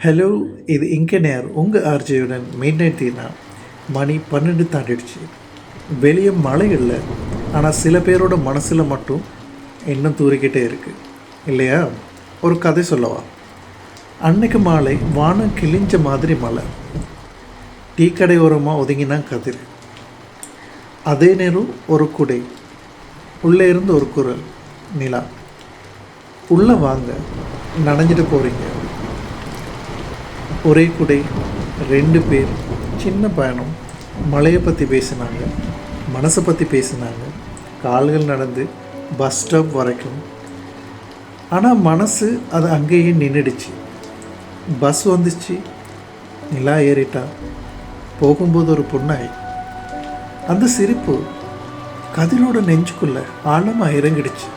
Hello, இது இங்கே நேர் உங்கள் ஆர்ஜியுடன் மிட்நைட் தீனா. மணி 12 தாண்டிடுச்சு. வெளியே மழை இல்லை, ஆனால் சில பேரோட மனசில் மட்டும் இன்னும் தூரிக்கிட்டே இருக்குது இல்லையா? ஒரு கதை சொல்லவா? அன்னைக்கு மாலை வானம் கிழிஞ்ச மாதிரி மழை. டீ கடை ஓரமாக ஒதுங்கினா கதிர். அதே நேரம் ஒரு குடை. உள்ளே இருந்து ஒரு குரல், நிலா உள்ளே வாங்க, நனைஞ்சிட்டு போகிறீங்க. ஒரே குடை, 2 பேர், சின்ன பயணம். மழையை பற்றி பேசினாங்க, மனசை பற்றி பேசினாங்க, கால்கள் நடந்து பஸ் ஸ்டாப் வரைக்கும். ஆனால் மனசு அது அங்கேயே நின்றுடுச்சு. பஸ் வந்துச்சு, நிலா ஏறிட்டா. போகும்போது ஒரு புண்ணாய். அந்த சிரிப்பு கதிரோட நெஞ்சுக்குள்ள ஆழமாக இறங்கிடுச்சு.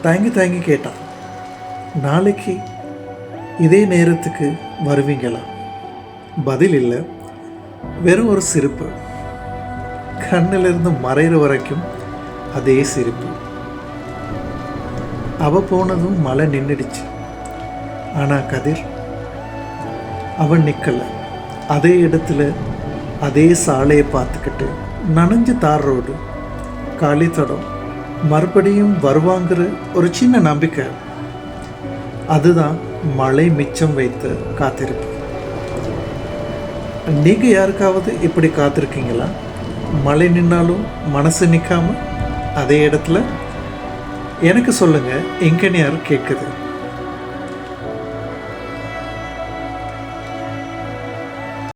தயங்கி தயங்கி கேட்டான், நாளைக்கு இதே நேரத்துக்கு வருவீங்களா? பதில் இல்லை, வெறும் ஒரு சிரிப்பு. கண்ணிலிருந்து மறைகிற வரைக்கும் அதே சிரிப்பு. அவ போனதும் மழை நின்றுடுச்சு. ஆனால் கதிர், அவன் நிற்கலை. அதே இடத்துல அதே சாலையை பார்த்துக்கிட்டு, நனைஞ்ச தார் ரோடு, காலி தடம், மறுபடியும் வருவாங்கிற ஒரு சின்ன நம்பிக்கை. அதுதான் மழை மிச்சம் வைத்து காத்திருப்பு. நீங்கள் யாருக்காவது இப்படி காத்திருக்கீங்களா? மழை நின்னாலும் மனசு நிற்காம அதே இடத்துல? எனக்கு சொல்லுங்கள், எங்கன்னு யாரும் கேட்குது.